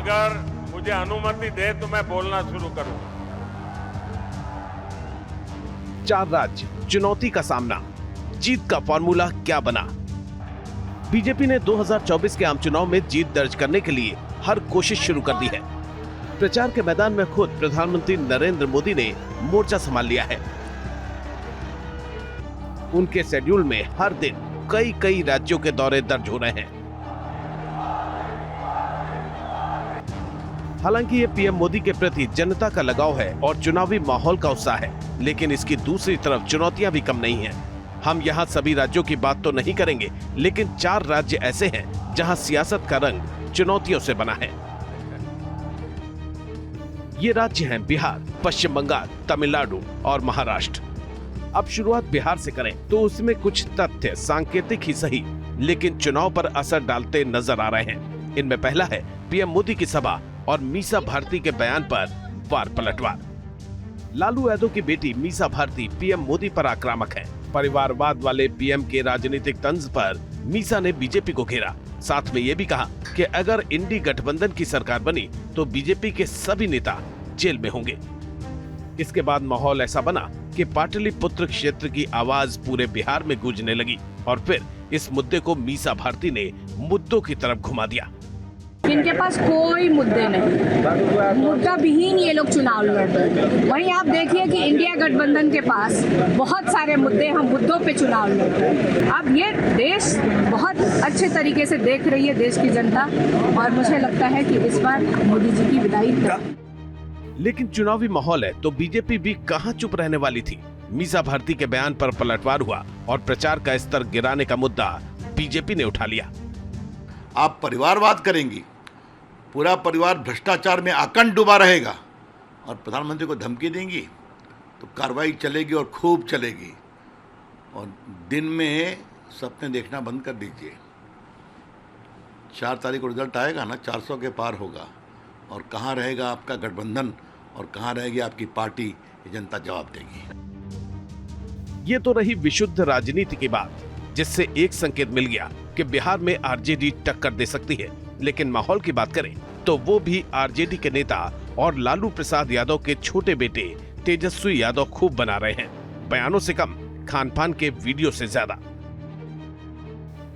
अगर मुझे अनुमति दे तो मैं बोलना शुरू करूं। 4 राज्य, चुनौती का सामना, जीत का फॉर्मूला क्या बना? बीजेपी ने 2024 के आम चुनाव में जीत दर्ज करने के लिए हर कोशिश शुरू कर दी है। प्रचार के मैदान में खुद प्रधानमंत्री नरेंद्र मोदी ने मोर्चा संभाल लिया है। उनके शेड्यूल में हर दिन कई राज्यों के दौरे दर्ज हो रहे हैं। हालांकि ये पीएम मोदी के प्रति जनता का लगाव है और चुनावी माहौल का उत्साह है, लेकिन इसकी दूसरी तरफ चुनौतियां भी कम नहीं हैं। हम यहाँ सभी राज्यों की बात तो नहीं करेंगे, लेकिन 4 राज्य ऐसे हैं जहाँ सियासत का रंग चुनौतियों से बना है। ये राज्य हैं बिहार, पश्चिम बंगाल, तमिलनाडु और महाराष्ट्र। अब शुरुआत बिहार से करें तो उसमें कुछ तथ्य सांकेतिक ही सही, लेकिन चुनाव पर असर डालते नजर आ रहे हैं। इनमें पहला है पीएम मोदी की सभा और मीसा भारती के बयान पर वार पलटवार। लालू यादव की बेटी मीसा भारती पीएम मोदी पर आक्रामक है। परिवारवाद वाले पीएम के राजनीतिक तंज पर मीसा ने बीजेपी को घेरा। साथ में ये भी कहा कि अगर इंडी गठबंधन की सरकार बनी तो बीजेपी के सभी नेता जेल में होंगे। इसके बाद माहौल ऐसा बना कि पाटलिपुत्र क्षेत्र की आवाज पूरे बिहार में गूंजने लगी और फिर इस मुद्दे को मीसा भारती ने मुद्दों की तरफ घुमा दिया। इनके पास कोई मुद्दे नहीं, मुद्दा विहीन ये लोग चुनाव लड़ रहे हैं। वहीं आप देखिए कि इंडिया गठबंधन के पास बहुत सारे मुद्दे, हम मुद्दों पे चुनाव लड़ रहे हैं। अब ये देश बहुत अच्छे तरीके से देख रही है, देश की जनता, और मुझे लगता है कि इस बार मोदी जी की विदाई है। लेकिन चुनावी माहौल है तो बीजेपी भी कहां चुप रहने वाली थी। मीसा भारती के बयान पर पलटवार हुआ और प्रचार का स्तर गिराने का मुद्दा बीजेपी ने उठा लिया। आप परिवारवाद करेंगी, पूरा परिवार भ्रष्टाचार में आकंठ डूबा रहेगा और प्रधानमंत्री को धमकी देंगी तो कार्रवाई चलेगी और खूब चलेगी। और दिन में सपने देखना बंद कर दीजिए। 4 तारीख को रिजल्ट आएगा ना, 400 के पार होगा और कहाँ रहेगा आपका गठबंधन और कहाँ रहेगी आपकी पार्टी, ये जनता जवाब देगी। ये तो रही विशुद्ध राजनीति की बात, जिससे एक संकेत मिल गया कि बिहार में आरजेडी टक्कर दे सकती है। लेकिन माहौल की बात करें तो वो भी आरजेडी के नेता और लालू प्रसाद यादव के छोटे बेटे तेजस्वी यादव खूब बना रहे हैं, बयानों से कम, खान पान के वीडियो से ज्यादा।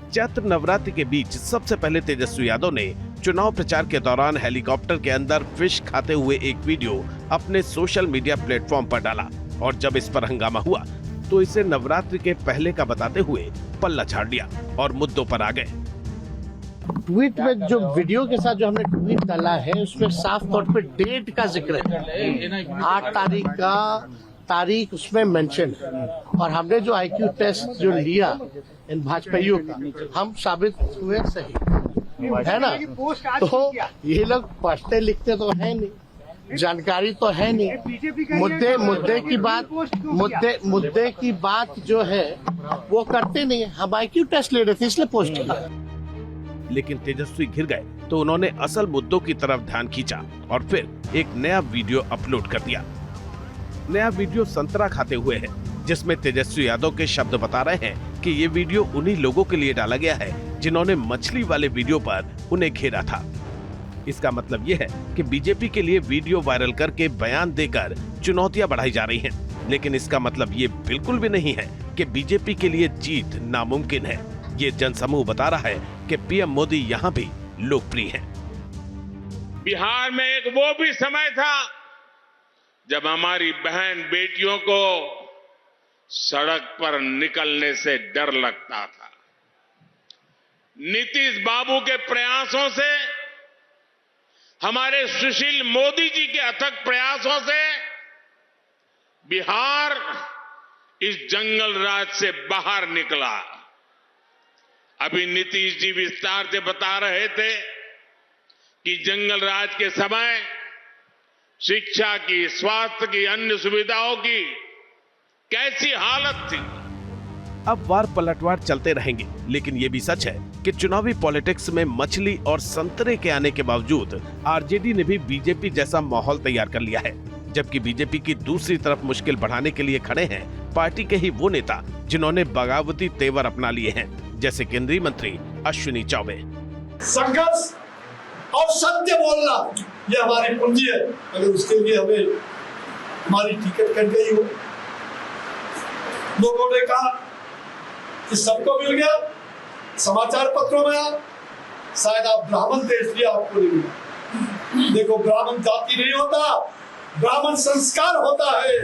चैत्र नवरात्रि के बीच सबसे पहले तेजस्वी यादव ने चुनाव प्रचार के दौरान हेलीकॉप्टर के अंदर फिश खाते हुए एक वीडियो अपने सोशल मीडिया प्लेटफॉर्म पर डाला और जब इस पर हंगामा हुआ तो इसे नवरात्रि के पहले का बताते हुए पल्ला झाड़ दिया और मुद्दों पर आ गए। ट्वीट में जो वीडियो के साथ जो हमने ट्वीट डाला है उसमें साफ तौर पे डेट का जिक्र है, 8 तारीख का तारीख उसमें मेंशन है। और हमने जो आईक्यू टेस्ट जो लिया इन भाजपाइयों का, हम साबित हुए सही है ना। तो ये लोग पढ़ते लिखते तो है नहीं, जानकारी तो है नहीं, मुद्दे की बात जो है वो करते नहीं है। हम आईक्यू टेस्ट ले रहे थे इसलिए पोस्ट किया। लेकिन तेजस्वी घिर गए तो उन्होंने असल मुद्दों की तरफ ध्यान खींचा और फिर एक नया वीडियो अपलोड कर दिया। नया वीडियो संतरा खाते हुए है, जिसमें तेजस्वी यादव के शब्द बता रहे हैं कि ये वीडियो उन्हीं लोगों के लिए डाला गया है जिन्होंने मछली वाले वीडियो पर उन्हें घेरा था। इसका मतलब ये है कि बीजेपी के लिए वीडियो वायरल करके बयान देकर चुनौतियां बढ़ाई जा रही हैं। लेकिन इसका मतलब ये बिल्कुल भी नहीं है कि बीजेपी के लिए जीत नामुमकिन है। ये जनसमूह बता रहा है कि पीएम मोदी यहाँ भी लोकप्रिय हैं। बिहार में एक वो भी समय था जब हमारी बहन बेटियों को सड़क पर निकलने से डर लगता था। नीतीश बाबू के प्रयासों से, हमारे सुशील मोदी जी के अथक प्रयासों से बिहार इस जंगल राज से बाहर निकला। अभी नीतीश जी विस्तार से बता रहे थे कि जंगल राज के समय शिक्षा की, स्वास्थ्य की, अन्य सुविधाओं की कैसी हालत थी। अब वार पलटवार चलते रहेंगे, लेकिन ये भी सच है कि चुनावी पॉलिटिक्स में मछली और संतरे के आने के बावजूद आरजेडी ने भी बीजेपी जैसा माहौल तैयार कर लिया है। जबकि बीजेपी की दूसरी तरफ मुश्किल बढ़ाने के लिए खड़े हैं पार्टी के ही वो नेता जिन्होंने बगावती तेवर अपना लिए हैं, जैसे केंद्रीय मंत्री अश्विनी चौबे। संघर्ष और सत्य बोलना ये हमारी पूंजी है। अगर उसके लिए हमें हमारी टिकट कट गई हो, लोगों ने कहा कि सबको मिल गया, समाचार पत्रों में शायद आप ब्राह्मण थे इसलिए आपको नहीं मिला। देखो, ब्राह्मण जाति नहीं होता, ब्राह्मण संस्कार होता है।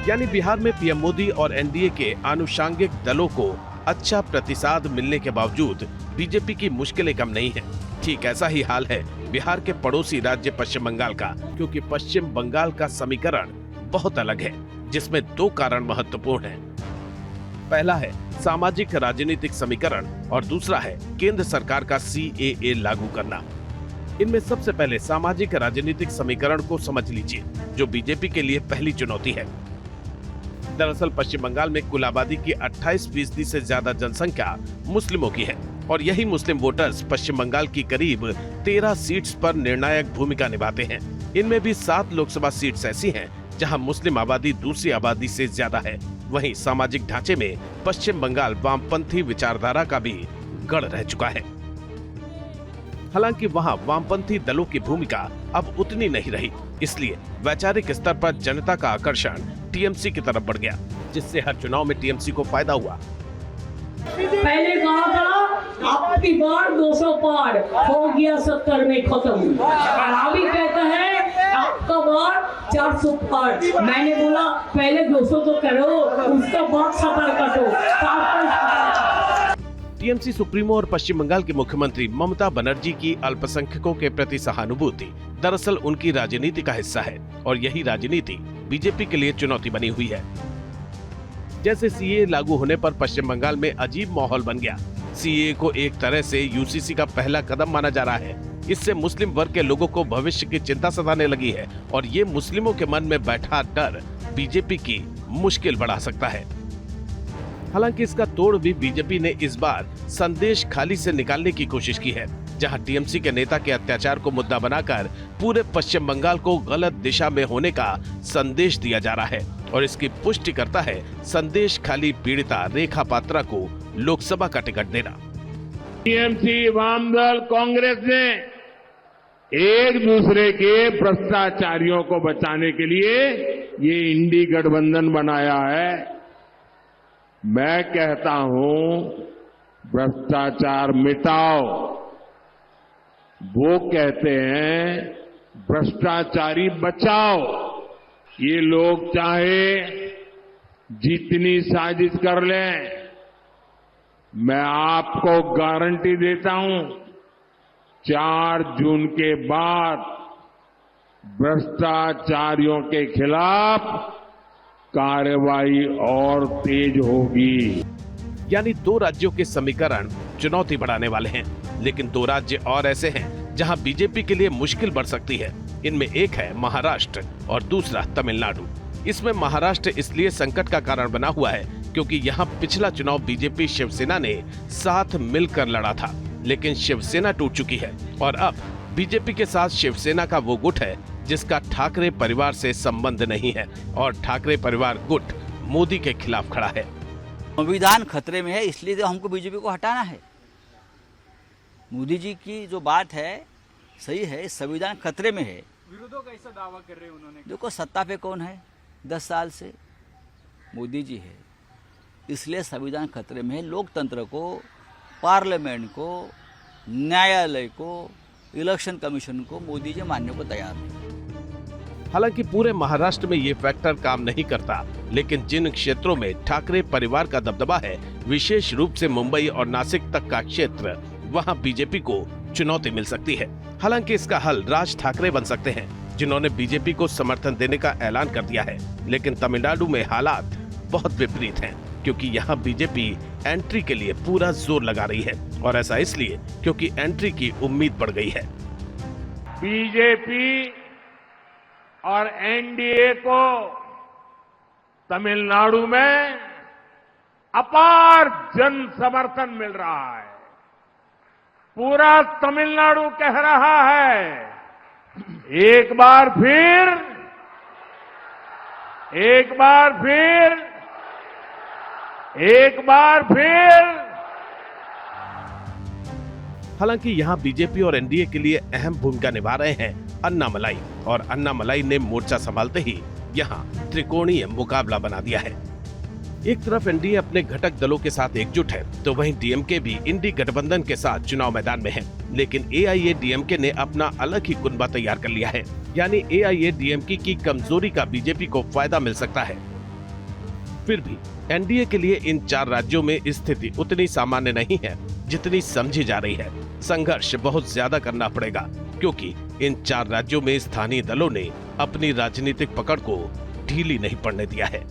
यानी बिहार में पीएम मोदी और एनडीए के आनुषंगिक दलों को अच्छा प्रतिसाद मिलने के बावजूद बीजेपी की मुश्किलें कम नहीं है। ठीक ऐसा ही हाल है बिहार के पड़ोसी राज्य पश्चिम बंगाल का, क्योंकि पश्चिम बंगाल का समीकरण बहुत अलग है, जिसमें दो कारण महत्वपूर्ण हैं। पहला है सामाजिक राजनीतिक समीकरण और दूसरा है केंद्र सरकार का CAA लागू करना। इनमें सबसे पहले सामाजिक राजनीतिक समीकरण को समझ लीजिए, जो बीजेपी के लिए पहली चुनौती है। दरअसल पश्चिम बंगाल में कुल आबादी की 28% से ज्यादा जनसंख्या मुस्लिमों की है और यही मुस्लिम वोटर्स पश्चिम बंगाल की करीब 13 सीट्स पर निर्णायक भूमिका निभाते हैं। इनमें भी 7 लोकसभा सीट्स ऐसी हैं जहां मुस्लिम आबादी दूसरी आबादी से ज्यादा है। वहीं सामाजिक ढांचे में पश्चिम बंगाल वामपंथी विचारधारा का भी गढ़ रह चुका है। हालांकि वहां वामपंथी दलों की भूमिका अब उतनी नहीं रही, इसलिए वैचारिक स्तर पर जनता का आकर्षण टीएमसी की तरफ बढ़ गया, जिससे हर चुनाव में टीएमसी को फायदा हुआ। पहले कहा था आपकी बार 200 पार हो गया, 70 में खत्म। और अभी कहता है आपका बार 400 पार। मैंने बोला पहले 200 तो करो, उसका बाद 70 कटो। टीएमसी सुप्रीमो और पश्चिम बंगाल के मुख्यमंत्री ममता बनर्जी की अल्पसंख्यकों के प्रति सहानुभूति दरअसल उनकी राजनीति का हिस्सा है और यही राजनीति बीजेपी के लिए चुनौती बनी हुई है। जैसे CAA लागू होने पर पश्चिम बंगाल में अजीब माहौल बन गया। CAA को एक तरह से यूसीसी का पहला कदम माना जा रहा है। इससे मुस्लिम वर्ग के लोगों को भविष्य की चिंता सताने लगी है और ये मुस्लिमों के मन में बैठा डर बीजेपी की मुश्किल बढ़ा सकता है। हालांकि इसका तोड़ भी बीजेपी ने इस बार संदेश खाली से निकालने की कोशिश की है, जहां टीएमसी के नेता के अत्याचार को मुद्दा बनाकर पूरे पश्चिम बंगाल को गलत दिशा में होने का संदेश दिया जा रहा है और इसकी पुष्टि करता है संदेश खाली पीड़िता रेखा पात्रा को लोकसभा का टिकट देना। टीएमसी, वामदल, कांग्रेस ने एक दूसरे के भ्रष्टाचारियों को बचाने के लिए ये इंडी गठबंधन बनाया है। मैं कहता हूं भ्रष्टाचार मिटाओ, वो कहते हैं भ्रष्टाचारी बचाओ। ये लोग चाहे जितनी साजिश कर लें, मैं आपको गारंटी देता हूं 4 जून के बाद भ्रष्टाचारियों के खिलाफ कार्रवाई और तेज होगी। यानी 2 राज्यों के समीकरण चुनौती बढ़ाने वाले हैं, लेकिन 2 राज्य और ऐसे हैं जहां बीजेपी के लिए मुश्किल बढ़ सकती है। इनमें एक है महाराष्ट्र और दूसरा तमिलनाडु। इसमें महाराष्ट्र इसलिए संकट का कारण बना हुआ है क्योंकि यहां पिछला चुनाव बीजेपी शिवसेना ने साथ मिलकर लड़ा था, लेकिन शिवसेना टूट चुकी है और अब बीजेपी के साथ शिवसेना का वो गुट है जिसका ठाकरे परिवार से संबंध नहीं है और ठाकरे परिवार गुट मोदी के खिलाफ खड़ा है। संविधान खतरे में है, इसलिए तो हमको बीजेपी को हटाना है। मोदी जी की जो बात है सही है, संविधान खतरे में है। विरोधों का ऐसा दावा कर रहे हैं उन्होंने। देखो सत्ता पे कौन है 10 साल से? मोदी जी है, इसलिए संविधान खतरे में है। लोकतंत्र को, पार्लियामेंट को, न्यायालय को, इलेक्शन कमीशन को मोदी जी मानने को तैयार नहीं। हालांकि पूरे महाराष्ट्र में ये फैक्टर काम नहीं करता, लेकिन जिन क्षेत्रों में ठाकरे परिवार का दबदबा है, विशेष रूप से मुंबई और नासिक तक का क्षेत्र, वहां बीजेपी को चुनौती मिल सकती है। हालांकि इसका हल राज ठाकरे बन सकते हैं, जिन्होंने बीजेपी को समर्थन देने का ऐलान कर दिया है। लेकिन तमिलनाडु में हालात बहुत विपरीत हैं, क्योंकि यहाँ बीजेपी एंट्री के लिए पूरा जोर लगा रही है और ऐसा इसलिए क्योंकि एंट्री की उम्मीद बढ़ गई है। बीजेपी और एनडीए को तमिलनाडु में अपार जन समर्थन मिल रहा है। पूरा तमिलनाडु कह रहा है एक बार फिर हालांकि यहाँ बीजेपी और एनडीए के लिए अहम भूमिका निभा रहे हैं अन्नामलाई, और अन्नामलाई ने मोर्चा संभालते ही यहाँ त्रिकोणीय मुकाबला बना दिया है। एक तरफ एनडीए अपने घटक दलों के साथ एकजुट है, तो वहीं डीएमके भी इंडी गठबंधन के साथ चुनाव मैदान में है। लेकिन एआईएडीएमके ने अपना अलग ही कुनबा तैयार कर लिया है, यानी एआईएडीएमके की कमजोरी का बीजेपी को फायदा मिल सकता है। फिर भी एनडीए के लिए इन 4 राज्यों में स्थिति उतनी सामान्य नहीं है जितनी समझी जा रही है। संघर्ष बहुत ज्यादा करना पड़ेगा, क्योंकि इन 4 राज्यों में स्थानीय दलों ने अपनी राजनीतिक पकड़ को ढीली नहीं पड़ने दिया है।